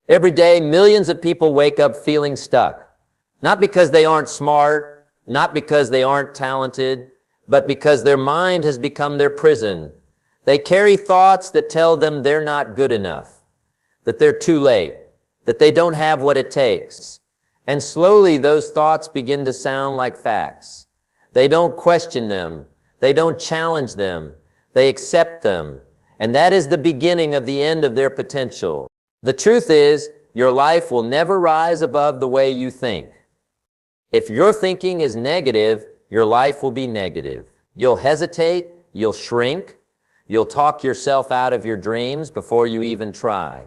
Every day, millions of people wake up feeling stuck. Not because they aren't smart, not because they aren't talented, but because their mind has become their prison. They carry thoughts that tell them they're not good enough, that they're too late, that they don't have what it takes. And slowly those thoughts begin to sound like facts. They don't question them. They don't challenge them. They accept them. And that is the beginning of the end of their potential. The truth is, your life will never rise above the way you think. If your thinking is negative, your life will be negative. You'll hesitate, you'll shrink, you'll talk yourself out of your dreams before you even try.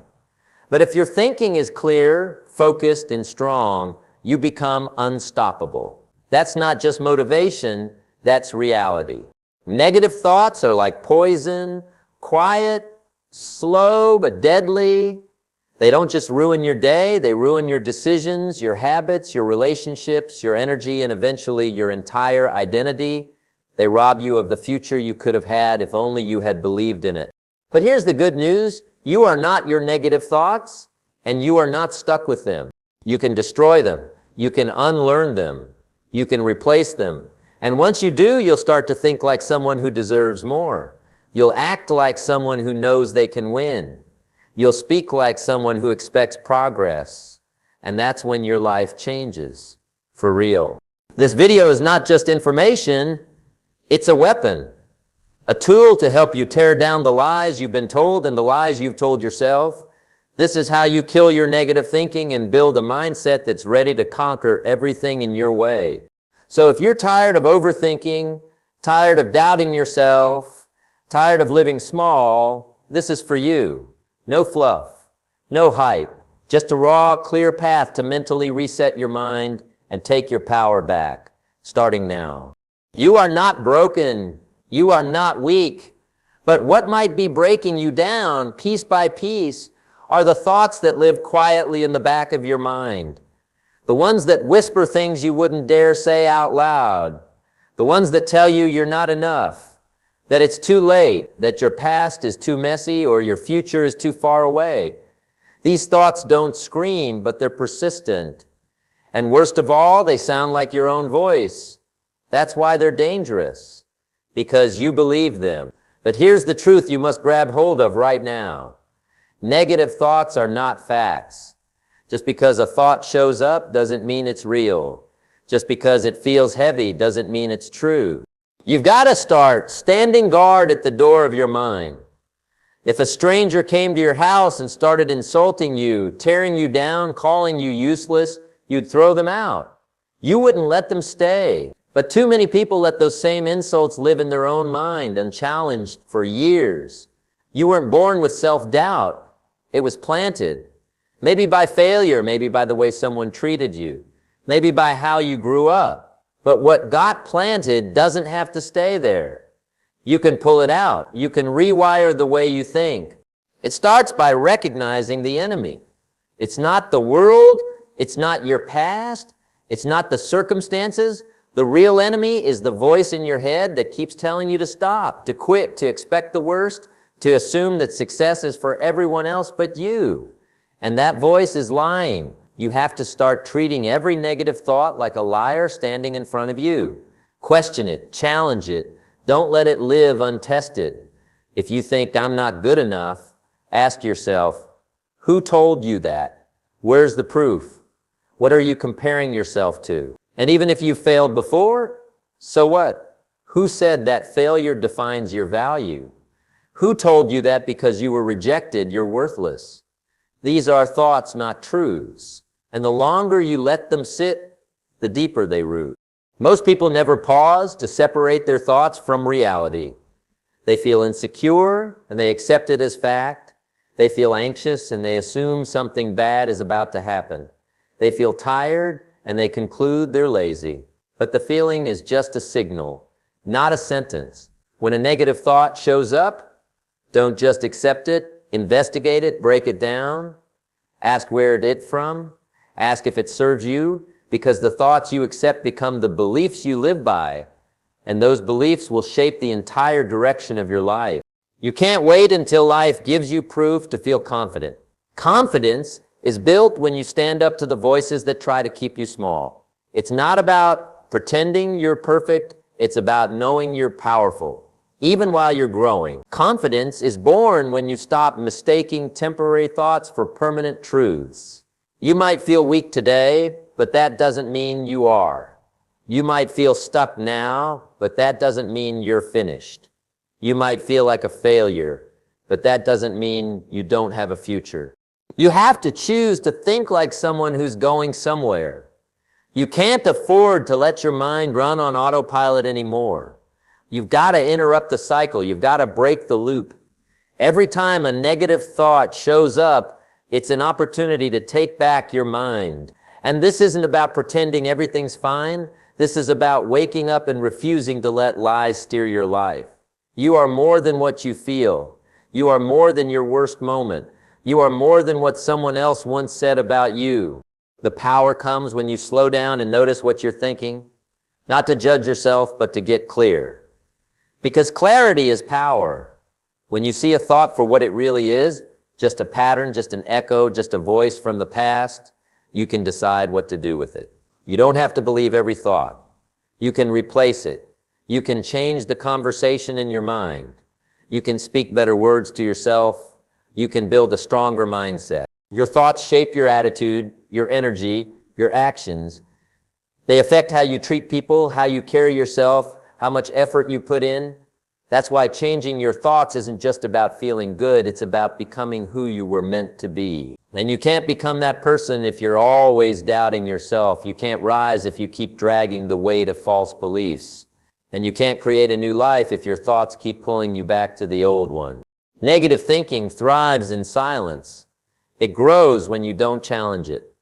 But if your thinking is clear, focused, and strong, you become unstoppable. That's not just motivation, that's reality. Negative thoughts are like poison, quiet, slow, but deadly. They don't just ruin your day, they ruin your decisions, your habits, your relationships, your energy, and eventually your entire identity. They rob you of the future you could have had if only you had believed in it. But here's the good news. You are not your negative thoughts, and you are not stuck with them. You can destroy them. You can unlearn them. You can replace them. And once you do, you'll start to think like someone who deserves more. You'll act like someone who knows they can win. You'll speak like someone who expects progress. And that's when your life changes. For real. This video is not just information, it's a weapon. A tool to help you tear down the lies you've been told and the lies you've told yourself. This is how you kill your negative thinking and build a mindset that's ready to conquer everything in your way. So if you're tired of overthinking, tired of doubting yourself, tired of living small, this is for you. No fluff, no hype, just a raw, clear path to mentally reset your mind and take your power back, starting now. You are not broken. You are not weak. But what might be breaking you down, piece by piece, are the thoughts that live quietly in the back of your mind. The ones that whisper things you wouldn't dare say out loud. The ones that tell you you're not enough. That it's too late, that your past is too messy, or your future is too far away. These thoughts don't scream, but they're persistent. And worst of all, they sound like your own voice. That's why they're dangerous, because you believe them. But here's the truth you must grab hold of right now. Negative thoughts are not facts. Just because a thought shows up doesn't mean it's real. Just because it feels heavy doesn't mean it's true. You've got to start standing guard at the door of your mind. If a stranger came to your house and started insulting you, tearing you down, calling you useless, you'd throw them out. You wouldn't let them stay. But too many people let those same insults live in their own mind unchallenged for years. You weren't born with self-doubt. It was planted. Maybe by failure, maybe by the way someone treated you, maybe by how you grew up. But what got planted doesn't have to stay there. You can pull it out. You can rewire the way you think. It starts by recognizing the enemy. It's not the world. It's not your past. It's not the circumstances. The real enemy is the voice in your head that keeps telling you to stop, to quit, to expect the worst, to assume that success is for everyone else but you. And that voice is lying. You have to start treating every negative thought like a liar standing in front of you. Question it, challenge it. Don't let it live untested. If you think I'm not good enough, ask yourself, who told you that? Where's the proof? What are you comparing yourself to? And even if you failed before, so what? Who said that failure defines your value? Who told you that because you were rejected, you're worthless? These are thoughts, not truths. And the longer you let them sit, the deeper they root. Most people never pause to separate their thoughts from reality. They feel insecure and they accept it as fact. They feel anxious and they assume something bad is about to happen. They feel tired and they conclude they're lazy. But the feeling is just a signal, not a sentence. When a negative thought shows up, don't just accept it, investigate it, break it down, ask where it's from. Ask if it serves you, because the thoughts you accept become the beliefs you live by, and those beliefs will shape the entire direction of your life. You can't wait until life gives you proof to feel confident. Confidence is built when you stand up to the voices that try to keep you small. It's not about pretending you're perfect. It's about knowing you're powerful, even while you're growing. Confidence is born when you stop mistaking temporary thoughts for permanent truths. You might feel weak today, but that doesn't mean you are. You might feel stuck now, but that doesn't mean you're finished. You might feel like a failure, but that doesn't mean you don't have a future. You have to choose to think like someone who's going somewhere. You can't afford to let your mind run on autopilot anymore. You've got to interrupt the cycle. You've got to break the loop. Every time a negative thought shows up, it's an opportunity to take back your mind. And this isn't about pretending everything's fine. This is about waking up and refusing to let lies steer your life. You are more than what you feel. You are more than your worst moment. You are more than what someone else once said about you. The power comes when you slow down and notice what you're thinking, not to judge yourself, but to get clear. Because clarity is power. When you see a thought for what it really is, just a pattern, just an echo, just a voice from the past, you can decide what to do with it. You don't have to believe every thought. You can replace it. You can change the conversation in your mind. You can speak better words to yourself. You can build a stronger mindset. Your thoughts shape your attitude, your energy, your actions. They affect how you treat people, how you carry yourself, how much effort you put in. That's why changing your thoughts isn't just about feeling good, it's about becoming who you were meant to be. And you can't become that person if you're always doubting yourself. You can't rise if you keep dragging the weight of false beliefs. And you can't create a new life if your thoughts keep pulling you back to the old one. Negative thinking thrives in silence. It grows when you don't challenge it.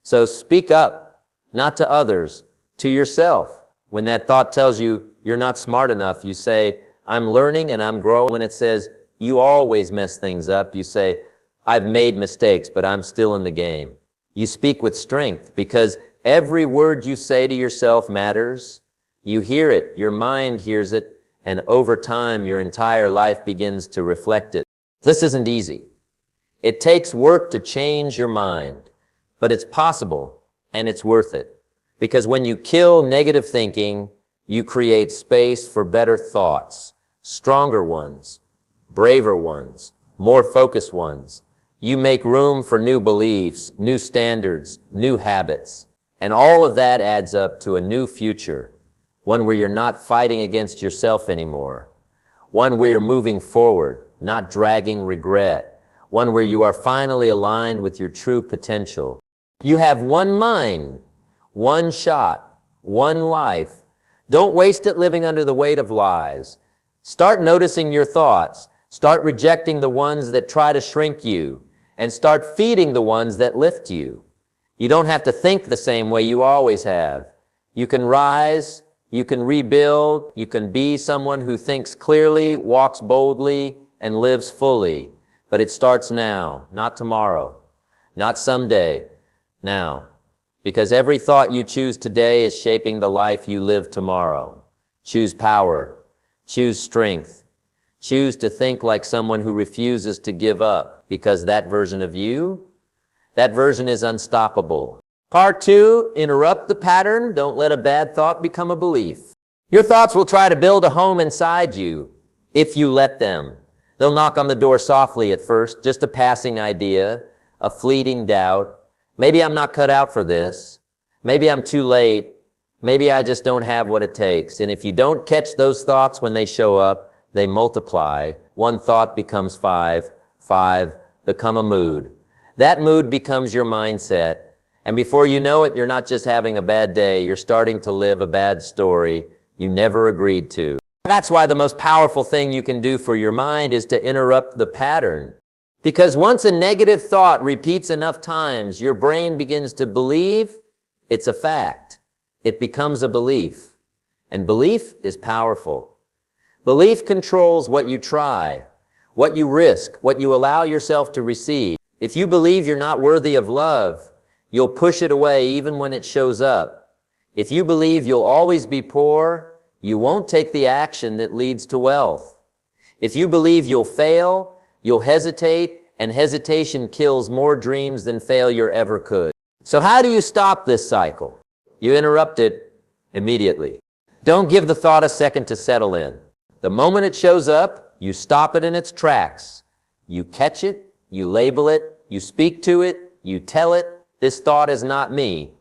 So speak up, not to others, to yourself. When that thought tells you you're not smart enough, you say, I'm learning and I'm growing. When it says, you always mess things up, you say, I've made mistakes, but I'm still in the game. You speak with strength because every word you say to yourself matters. You hear it, your mind hears it, and over time, your entire life begins to reflect it. This isn't easy. It takes work to change your mind, but it's possible, and it's worth it. Because when you kill negative thinking, you create space for better thoughts, stronger ones, braver ones, more focused ones. You make room for new beliefs, new standards, new habits, and all of that adds up to a new future. One where you're not fighting against yourself anymore. One where you're moving forward, not dragging regret. One where you are finally aligned with your true potential. You have one mind, one shot, one life. Don't waste it living under the weight of lies. Start noticing your thoughts. Start rejecting the ones that try to shrink you. And start feeding the ones that lift you. You don't have to think the same way you always have. You can rise. You can rebuild, you can be someone who thinks clearly, walks boldly, and lives fully. But it starts now, not tomorrow, not someday, now. Because every thought you choose today is shaping the life you live tomorrow. Choose power, choose strength, choose to think like someone who refuses to give up, because that version of you, that version is unstoppable. Part 2, interrupt the pattern. Don't let a bad thought become a belief. Your thoughts will try to build a home inside you if you let them. They'll knock on the door softly at first, just a passing idea, a fleeting doubt. Maybe I'm not cut out for this. Maybe I'm too late. Maybe I just don't have what it takes. And if you don't catch those thoughts when they show up, they multiply. One thought becomes 5, 5 become a mood. That mood becomes your mindset. And before you know it, you're not just having a bad day, you're starting to live a bad story you never agreed to. That's why the most powerful thing you can do for your mind is to interrupt the pattern. Because once a negative thought repeats enough times, your brain begins to believe it's a fact. It becomes a belief. And belief is powerful. Belief controls what you try, what you risk, what you allow yourself to receive. If you believe you're not worthy of love, you'll push it away even when it shows up. If you believe you'll always be poor, you won't take the action that leads to wealth. If you believe you'll fail, you'll hesitate and hesitation kills more dreams than failure ever could. So how do you stop this cycle? You interrupt it immediately. Don't give the thought a second to settle in. The moment it shows up, you stop it in its tracks. You catch it, you label it, you speak to it, you tell it, this thought is not me.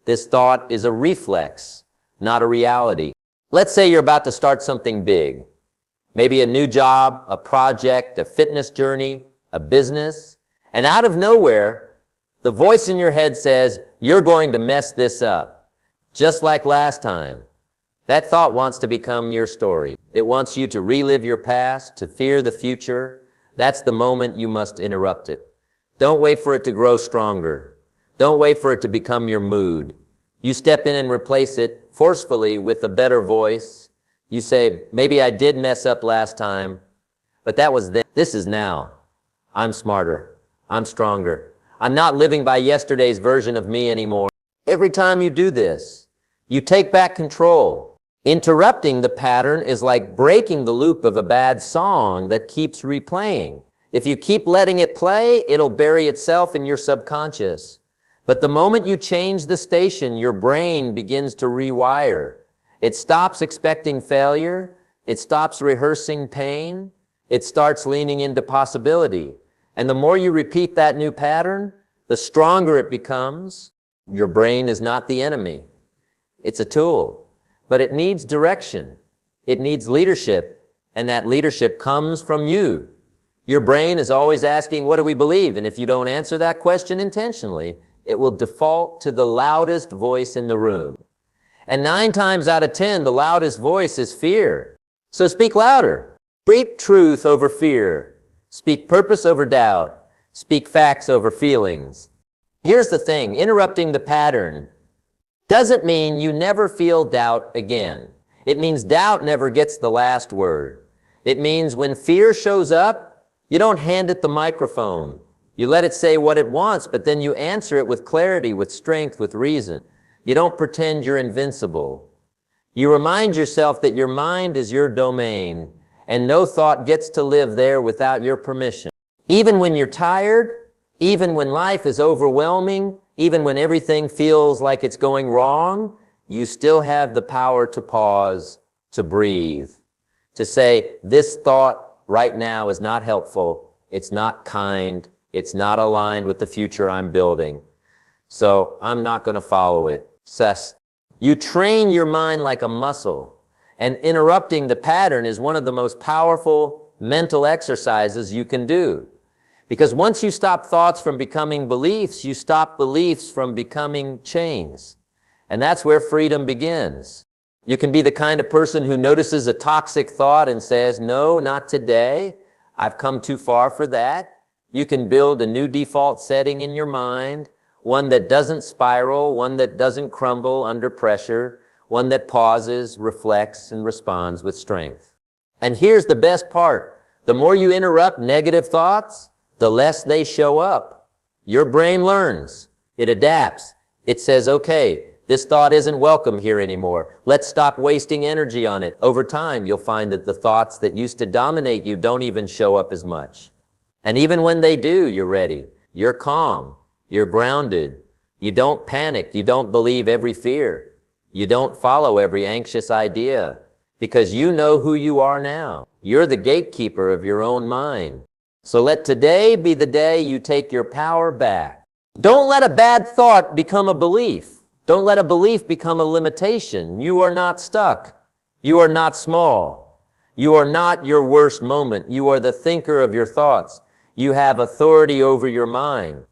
This thought is a reflex, not a reality. Let's say you're about to start something big. Maybe a new job, a project, a fitness journey, a business. And out of nowhere, the voice in your head says, you're going to mess this up. Just like last time. That thought wants to become your story. It wants you to relive your past, to fear the future. That's the moment you must interrupt it. Don't wait for it to grow stronger. Don't wait for it to become your mood. You step in and replace it forcefully with a better voice. You say, maybe I did mess up last time, but that was then. This is now. I'm smarter. I'm stronger. I'm not living by yesterday's version of me anymore. Every time you do this, you take back control. Interrupting the pattern is like breaking the loop of a bad song that keeps replaying. If you keep letting it play, it'll bury itself in your subconscious. But the moment you change the station, your brain begins to rewire. It stops expecting failure. It stops rehearsing pain. It starts leaning into possibility. And the more you repeat that new pattern, the stronger it becomes. Your brain is not the enemy. It's a tool. But it needs direction. It needs leadership. And that leadership comes from you. Your brain is always asking, what do we believe? And if you don't answer that question intentionally, it will default to the loudest voice in the room. And 9 times out of 10, the loudest voice is fear. So speak louder. Speak truth over fear. Speak purpose over doubt. Speak facts over feelings. Here's the thing, interrupting the pattern doesn't mean you never feel doubt again. It means doubt never gets the last word. It means when fear shows up, you don't hand it the microphone. You let it say what it wants, but then you answer it with clarity, with strength, with reason. You don't pretend you're invincible. You remind yourself that your mind is your domain, and no thought gets to live there without your permission. Even when you're tired, even when life is overwhelming, even when everything feels like it's going wrong, you still have the power to pause, to breathe, to say, this thought right now is not helpful, it's not kind, it's not aligned with the future I'm building, so I'm not going to follow it. You train your mind like a muscle, and interrupting the pattern is one of the most powerful mental exercises you can do. Because once you stop thoughts from becoming beliefs, you stop beliefs from becoming chains. And that's where freedom begins. You can be the kind of person who notices a toxic thought and says, no, not today. I've come too far for that. You can build a new default setting in your mind, one that doesn't spiral, one that doesn't crumble under pressure, one that pauses, reflects, and responds with strength. And here's the best part. The more you interrupt negative thoughts, the less they show up. Your brain learns. It adapts. It says, okay, this thought isn't welcome here anymore. Let's stop wasting energy on it. Over time, you'll find that the thoughts that used to dominate you don't even show up as much. And even when they do, you're ready. You're calm. You're grounded. You don't panic. You don't believe every fear. You don't follow every anxious idea because you know who you are now. You're the gatekeeper of your own mind. So let today be the day you take your power back. Don't let a bad thought become a belief. Don't let a belief become a limitation. You are not stuck. You are not small. You are not your worst moment. You are the thinker of your thoughts. You have authority over your mind.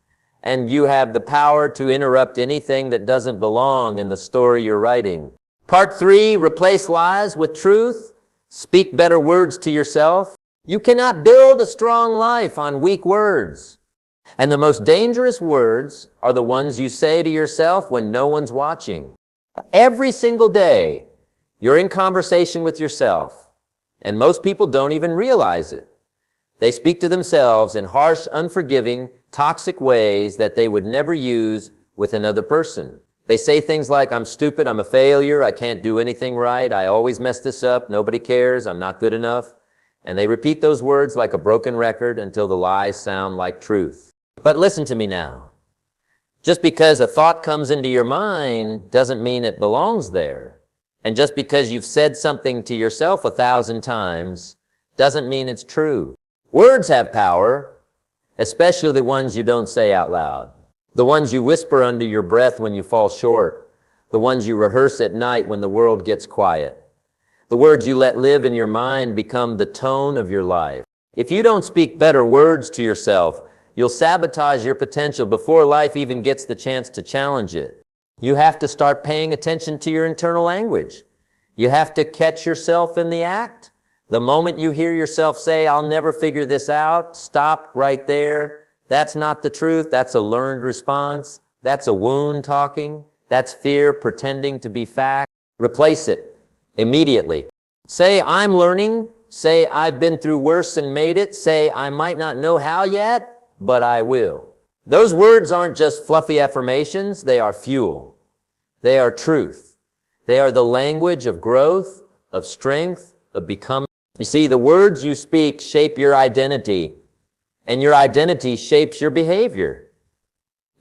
And you have the power to interrupt anything that doesn't belong in the story you're writing. Part 3, replace lies with truth. Speak better words to yourself. You cannot build a strong life on weak words. And the most dangerous words are the ones you say to yourself when no one's watching. Every single day, you're in conversation with yourself. And most people don't even realize it. They speak to themselves in harsh, unforgiving, toxic ways that they would never use with another person. They say things like, I'm stupid, I'm a failure, I can't do anything right, I always mess this up, nobody cares, I'm not good enough. And they repeat those words like a broken record until the lies sound like truth. But listen to me now. Just because a thought comes into your mind doesn't mean it belongs there. And just because you've said something to yourself 1,000 times doesn't mean it's true. Words have power, especially the ones you don't say out loud. The ones you whisper under your breath when you fall short. The ones you rehearse at night when the world gets quiet. The words you let live in your mind become the tone of your life. If you don't speak better words to yourself, you'll sabotage your potential before life even gets the chance to challenge it. You have to start paying attention to your internal language. You have to catch yourself in the act. The moment you hear yourself say, "I'll never figure this out," stop right there. That's not the truth. That's a learned response. That's a wound talking. That's fear pretending to be fact. Replace it immediately. Say, "I'm learning." Say, "I've been through worse and made it." Say, "I might not know how yet, but I will." Those words aren't just fluffy affirmations. They are fuel. They are truth. They are the language of growth, of strength, of becoming. You see, the words you speak shape your identity, and your identity shapes your behavior.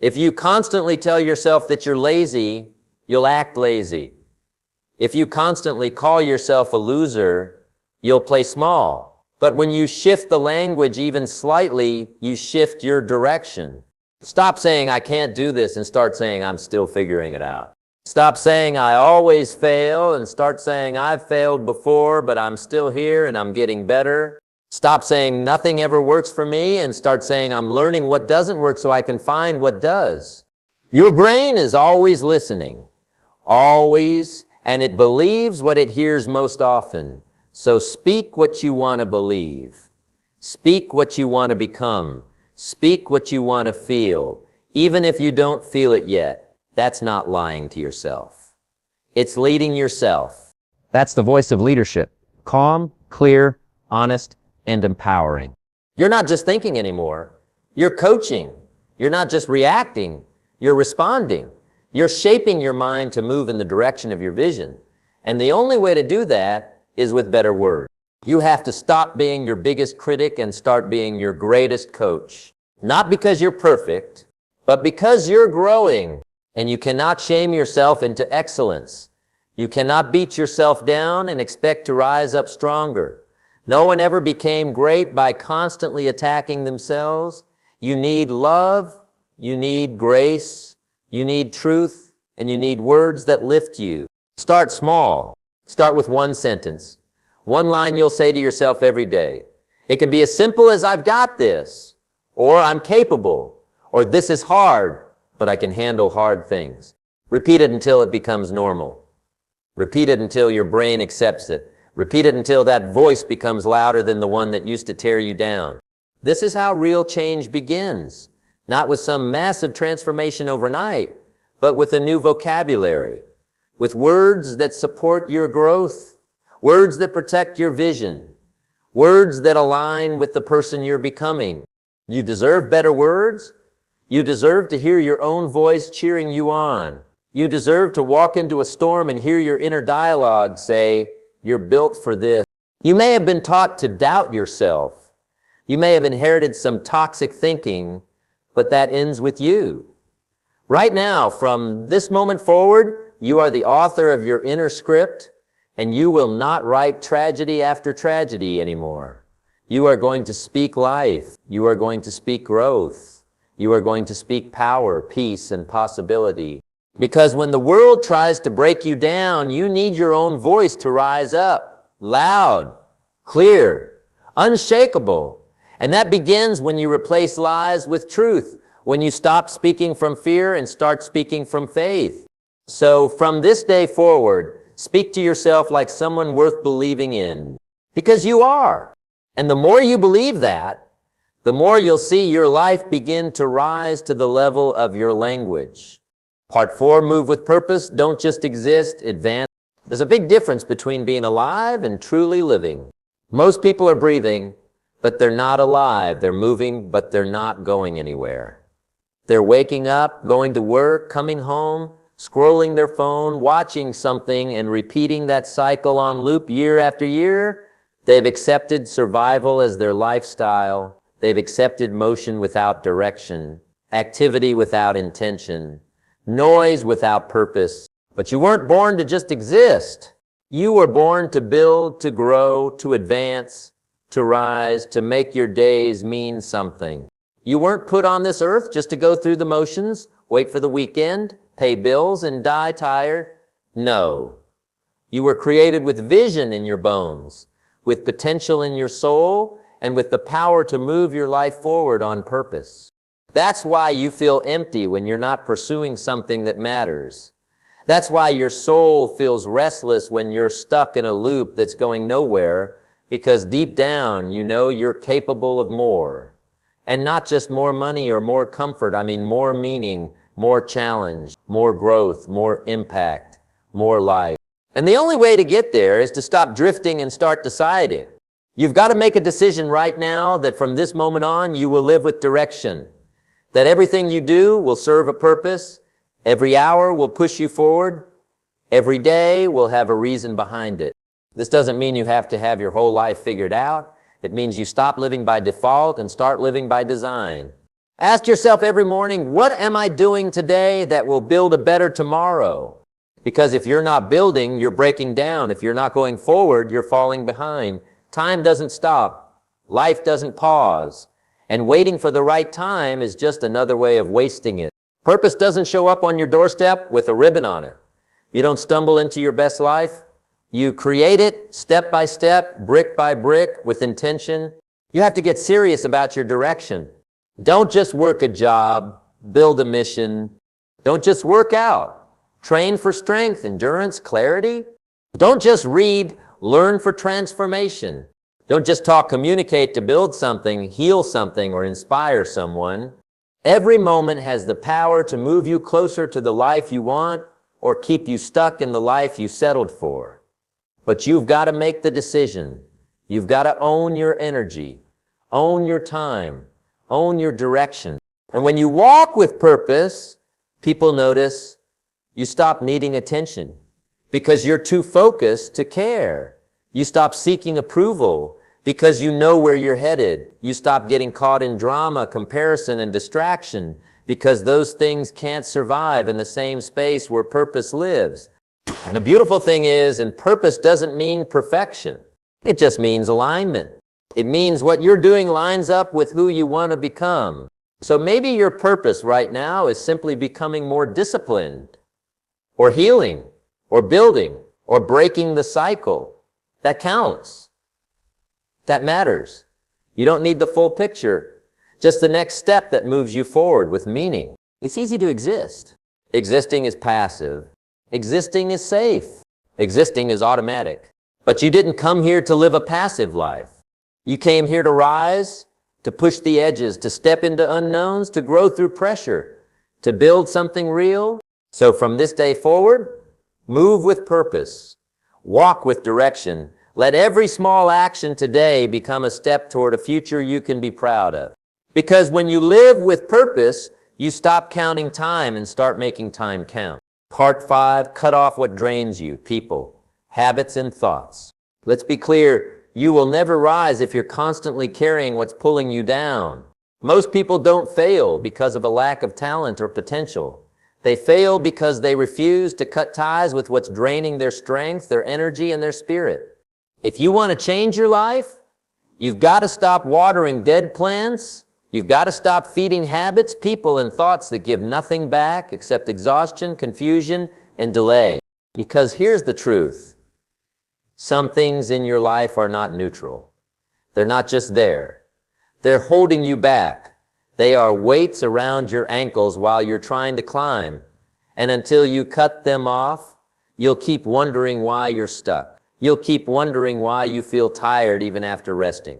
If you constantly tell yourself that you're lazy, you'll act lazy. If you constantly call yourself a loser, you'll play small. But when you shift the language even slightly, you shift your direction. Stop saying, "I can't do this," and start saying, "I'm still figuring it out." Stop saying, "I always fail," and start saying, "I've failed before, but I'm still here and I'm getting better." Stop saying, "Nothing ever works for me," and start saying, "I'm learning what doesn't work so I can find what does." Your brain is always listening, always, and it believes what it hears most often. So speak what you want to believe. Speak what you want to become. Speak what you want to feel, even if you don't feel it yet. That's not lying to yourself. It's leading yourself. That's the voice of leadership. Calm, clear, honest, and empowering. You're not just thinking anymore. You're coaching. You're not just reacting. You're responding. You're shaping your mind to move in the direction of your vision. And the only way to do that is with better words. You have to stop being your biggest critic and start being your greatest coach. Not because you're perfect, but because you're growing. And you cannot shame yourself into excellence. You cannot beat yourself down and expect to rise up stronger. No one ever became great by constantly attacking themselves. You need love, you need grace, you need truth, and you need words that lift you. Start small. Start with one sentence. One line you'll say to yourself every day. It can be as simple as, "I've got this," or "I'm capable," or "This is hard, but I can handle hard things." Repeat it until it becomes normal. Repeat it until your brain accepts it. Repeat it until that voice becomes louder than the one that used to tear you down. This is how real change begins. Not with some massive transformation overnight, but with a new vocabulary. With words that support your growth. Words that protect your vision. Words that align with the person you're becoming. You deserve better words. You deserve to hear your own voice cheering you on. You deserve to walk into a storm and hear your inner dialogue say, "You're built for this." You may have been taught to doubt yourself. You may have inherited some toxic thinking, but that ends with you. Right now, from this moment forward, you are the author of your inner script, and you will not write tragedy after tragedy anymore. You are going to speak life. You are going to speak growth. You are going to speak power, peace, and possibility. Because when the world tries to break you down, you need your own voice to rise up. Loud, clear, unshakable. And that begins when you replace lies with truth. When you stop speaking from fear and start speaking from faith. So from this day forward, speak to yourself like someone worth believing in. Because you are. And the more you believe that, the more you'll see your life begin to rise to the level of your language. Part 4, move with purpose. Don't just exist, advance. There's a big difference between being alive and truly living. Most people are breathing, but they're not alive. They're moving, but they're not going anywhere. They're waking up, going to work, coming home, scrolling their phone, watching something, and repeating that cycle on loop year after year. They've accepted survival as their lifestyle. They've accepted motion without direction, activity without intention, noise without purpose. But you weren't born to just exist. You were born to build, to grow, to advance, to rise, to make your days mean something. You weren't put on this earth just to go through the motions, wait for the weekend, pay bills, and die tired. No. You were created with vision in your bones, with potential in your soul, and with the power to move your life forward on purpose. That's why you feel empty when you're not pursuing something that matters. That's why your soul feels restless when you're stuck in a loop that's going nowhere, because deep down you know you're capable of more. And not just more money or more comfort, I mean more meaning, more challenge, more growth, more impact, more life. And the only way to get there is to stop drifting and start deciding. You've got to make a decision right now that from this moment on you will live with direction, that everything you do will serve a purpose, every hour will push you forward, every day will have a reason behind it. This doesn't mean you have to have your whole life figured out. It means you stop living by default and start living by design. Ask yourself every morning, what am I doing today that will build a better tomorrow? Because if you're not building, you're breaking down. If you're not going forward, you're falling behind. Time doesn't stop. Life doesn't pause. And waiting for the right time is just another way of wasting it. Purpose doesn't show up on your doorstep with a ribbon on it. You don't stumble into your best life. You create it step by step, brick by brick, with intention. You have to get serious about your direction. Don't just work a job, build a mission. Don't just work out. Train for strength, endurance, clarity. Don't just read, learn for transformation. Don't just talk, communicate to build something, heal something, or inspire someone. Every moment has the power to move you closer to the life you want or keep you stuck in the life you settled for. But you've got to make the decision. You've got to own your energy, own your time, own your direction. And when you walk with purpose, people notice you stop needing attention because you're too focused to care. You stop seeking approval because you know where you're headed. You stop getting caught in drama, comparison, and distraction because those things can't survive in the same space where purpose lives. And the beautiful thing is, and purpose doesn't mean perfection. It just means alignment. It means what you're doing lines up with who you want to become. So maybe your purpose right now is simply becoming more disciplined, or healing, or building, or breaking the cycle. That counts. That matters. You don't need the full picture, just the next step that moves you forward with meaning. It's easy to exist. Existing is passive. Existing is safe. Existing is automatic. But you didn't come here to live a passive life. You came here to rise, to push the edges, to step into unknowns, to grow through pressure, to build something real. So from this day forward, move with purpose, walk with direction. Let every small action today become a step toward a future you can be proud of. Because when you live with purpose, you stop counting time and start making time count. Part 5, cut off what drains you, people, habits, and thoughts. Let's be clear, you will never rise if you're constantly carrying what's pulling you down. Most people don't fail because of a lack of talent or potential. They fail because they refuse to cut ties with what's draining their strength, their energy, and their spirit. If you want to change your life, you've got to stop watering dead plants. You've got to stop feeding habits, people, and thoughts that give nothing back except exhaustion, confusion, and delay. Because here's the truth. Some things in your life are not neutral. They're not just there. They're holding you back. They are weights around your ankles while you're trying to climb. And until you cut them off, you'll keep wondering why you're stuck. You'll keep wondering why you feel tired even after resting.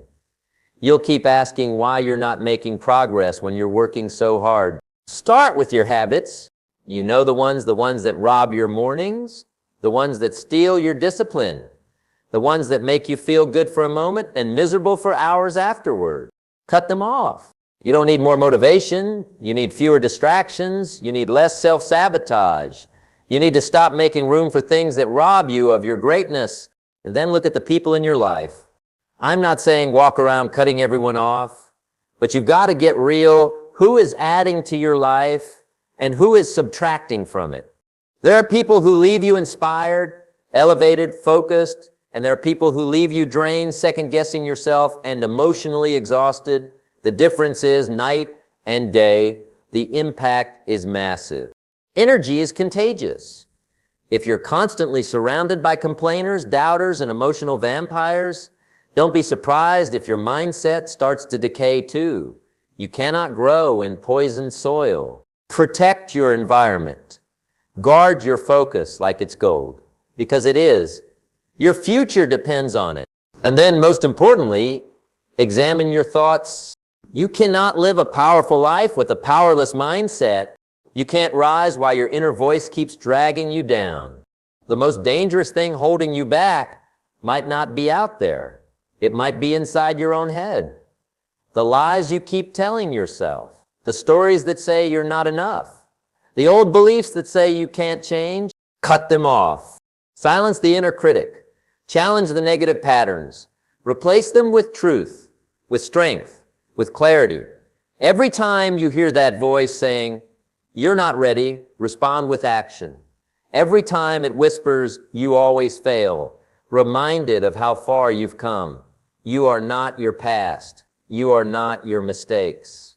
You'll keep asking why you're not making progress when you're working so hard. Start with your habits. You know the ones that rob your mornings, the ones that steal your discipline, the ones that make you feel good for a moment and miserable for hours afterward. Cut them off. You don't need more motivation. You need fewer distractions. You need less self-sabotage. You need to stop making room for things that rob you of your greatness. And then look at the people in your life. I'm not saying walk around cutting everyone off, but you've got to get real. Who is adding to your life and who is subtracting from it? There are people who leave you inspired, elevated, focused, and there are people who leave you drained, second-guessing yourself, and emotionally exhausted. The difference is night and day. The impact is massive. Energy is contagious. If you're constantly surrounded by complainers, doubters, and emotional vampires, don't be surprised if your mindset starts to decay too. You cannot grow in poisoned soil. Protect your environment. Guard your focus like it's gold, because it is. Your future depends on it. And then, most importantly, examine your thoughts. You cannot live a powerful life with a powerless mindset. You can't rise while your inner voice keeps dragging you down. The most dangerous thing holding you back might not be out there. It might be inside your own head. The lies you keep telling yourself, the stories that say you're not enough, the old beliefs that say you can't change, cut them off. Silence the inner critic. Challenge the negative patterns. Replace them with truth, with strength, with clarity. Every time you hear that voice saying, "You're not ready," respond with action. Every time it whispers, "You always fail," remind it of how far you've come. You are not your past. You are not your mistakes.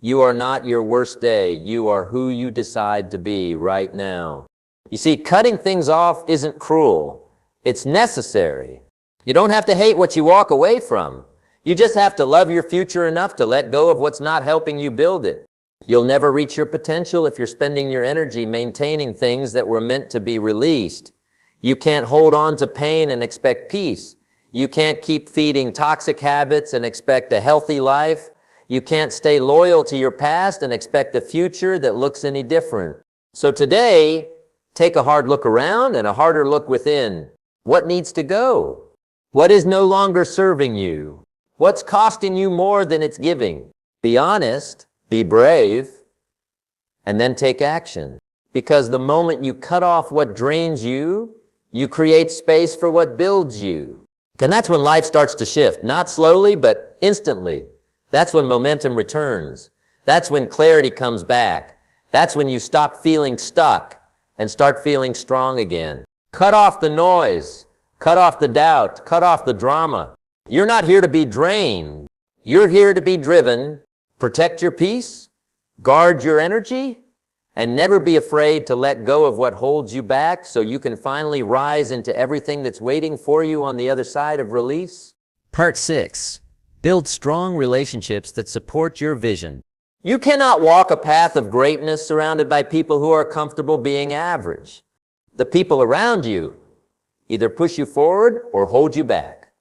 You are not your worst day. You are who you decide to be right now. You see, cutting things off isn't cruel. It's necessary. You don't have to hate what you walk away from. You just have to love your future enough to let go of what's not helping you build it. You'll never reach your potential if you're spending your energy maintaining things that were meant to be released. You can't hold on to pain and expect peace. You can't keep feeding toxic habits and expect a healthy life. You can't stay loyal to your past and expect a future that looks any different. So today, take a hard look around and a harder look within. What needs to go? What is no longer serving you? What's costing you more than it's giving? Be honest, be brave, and then take action. Because the moment you cut off what drains you, you create space for what builds you. And that's when life starts to shift, not slowly, but instantly. That's when momentum returns. That's when clarity comes back. That's when you stop feeling stuck and start feeling strong again. Cut off the noise. Cut off the doubt. Cut off the drama. You're not here to be drained. You're here to be driven. Protect your peace. Guard your energy. And never be afraid to let go of what holds you back so you can finally rise into everything that's waiting for you on the other side of release. Part 6. Build strong relationships that support your vision. You cannot walk a path of greatness surrounded by people who are comfortable being average. The people around you either push you forward or hold you back.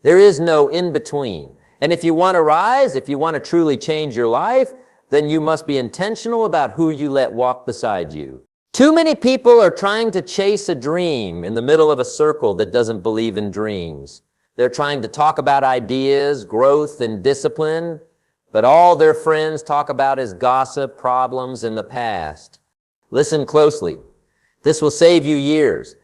There is no in-between. And if you want to rise, if you want to truly change your life, then you must be intentional about who you let walk beside you. Too many people are trying to chase a dream in the middle of a circle that doesn't believe in dreams. They're trying to talk about ideas, growth, and discipline, but all their friends talk about is gossip, problems, and the past. Listen closely. This will save you years.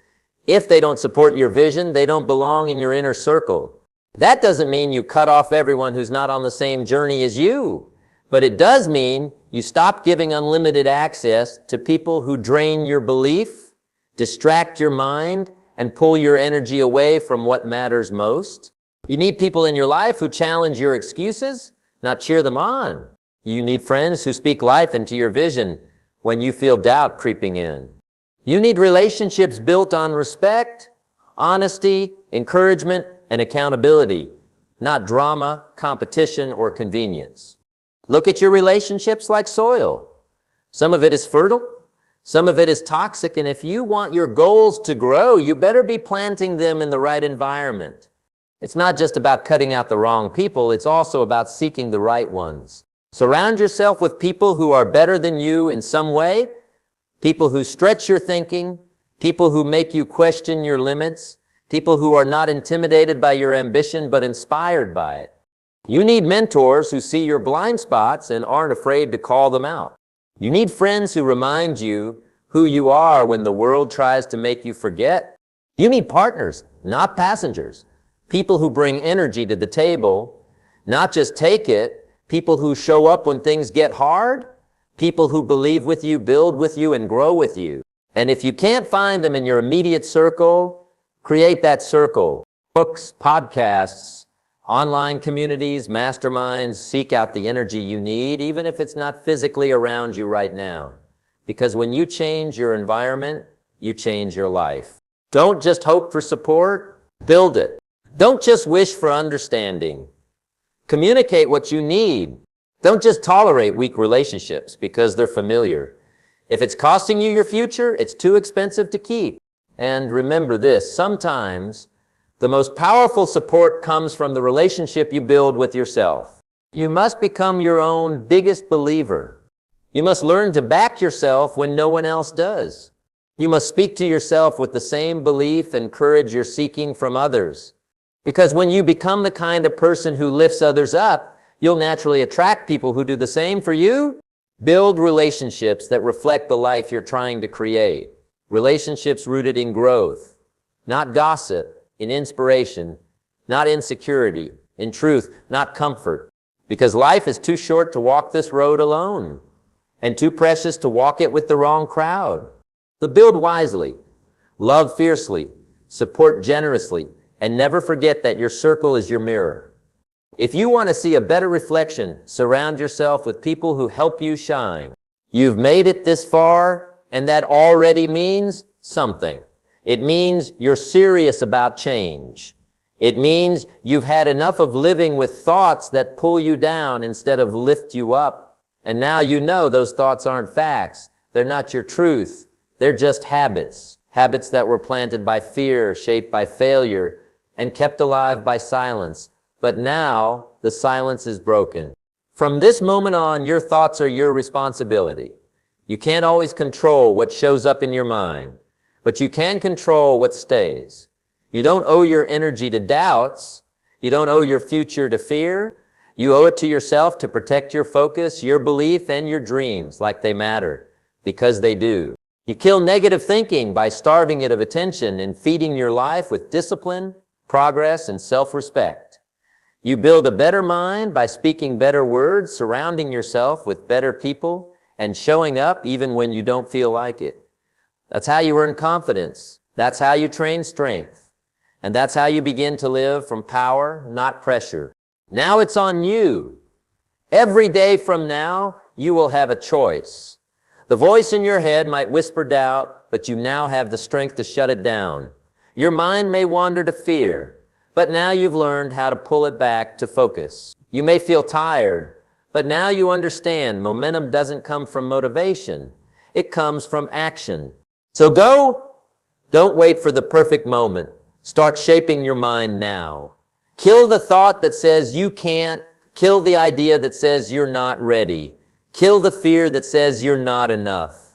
If they don't support your vision, they don't belong in your inner circle. That doesn't mean you cut off everyone who's not on the same journey as you. But it does mean you stop giving unlimited access to people who drain your belief, distract your mind, and pull your energy away from what matters most. You need people in your life who challenge your excuses, not cheer them on. You need friends who speak life into your vision when you feel doubt creeping in. You need relationships built on respect, honesty, encouragement, and accountability, not drama, competition, or convenience. Look at your relationships like soil. Some of it is fertile, some of it is toxic, and if you want your goals to grow, you better be planting them in the right environment. It's not just about cutting out the wrong people, it's also about seeking the right ones. Surround yourself with people who are better than you in some way, people who stretch your thinking, people who make you question your limits, people who are not intimidated by your ambition but inspired by it. You need mentors who see your blind spots and aren't afraid to call them out. You need friends who remind you who you are when the world tries to make you forget. You need partners, not passengers. People who bring energy to the table, not just take it, people who show up when things get hard, people who believe with you, build with you, and grow with you. And if you can't find them in your immediate circle, create that circle. Books, podcasts, online communities, masterminds, seek out the energy you need, even if it's not physically around you right now. Because when you change your environment, you change your life. Don't just hope for support, build it. Don't just wish for understanding. Communicate what you need. Don't just tolerate weak relationships because they're familiar. If it's costing you your future, it's too expensive to keep. And remember this, sometimes the most powerful support comes from the relationship you build with yourself. You must become your own biggest believer. You must learn to back yourself when no one else does. You must speak to yourself with the same belief and courage you're seeking from others. Because when you become the kind of person who lifts others up, you'll naturally attract people who do the same for you. Build relationships that reflect the life you're trying to create. Relationships rooted in growth, not gossip, in inspiration, not insecurity, in truth, not comfort. Because life is too short to walk this road alone, and too precious to walk it with the wrong crowd. So build wisely, love fiercely, support generously, and never forget that your circle is your mirror. If you want to see a better reflection, surround yourself with people who help you shine. You've made it this far, and that already means something. It means you're serious about change. It means you've had enough of living with thoughts that pull you down instead of lift you up. And now you know those thoughts aren't facts. They're not your truth. They're just habits. Habits that were planted by fear, shaped by failure, and kept alive by silence. But now the silence is broken. From this moment on, your thoughts are your responsibility. You can't always control what shows up in your mind, but you can control what stays. You don't owe your energy to doubts. You don't owe your future to fear. You owe it to yourself to protect your focus, your belief, and your dreams like they matter, because they do. You kill negative thinking by starving it of attention and feeding your life with discipline, progress, and self-respect. You build a better mind by speaking better words, surrounding yourself with better people, and showing up even when you don't feel like it. That's how you earn confidence. That's how you train strength. And that's how you begin to live from power, not pressure. Now it's on you. Every day from now, you will have a choice. The voice in your head might whisper doubt, but you now have the strength to shut it down. Your mind may wander to fear, but now you've learned how to pull it back to focus. You may feel tired, but now you understand momentum doesn't come from motivation. It comes from action. So go. Don't wait for the perfect moment. Start shaping your mind now. Kill the thought that says you can't. Kill the idea that says you're not ready. Kill the fear that says you're not enough.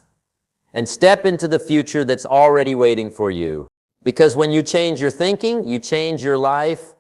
And step into the future that's already waiting for you. Because when you change your thinking, you change your life,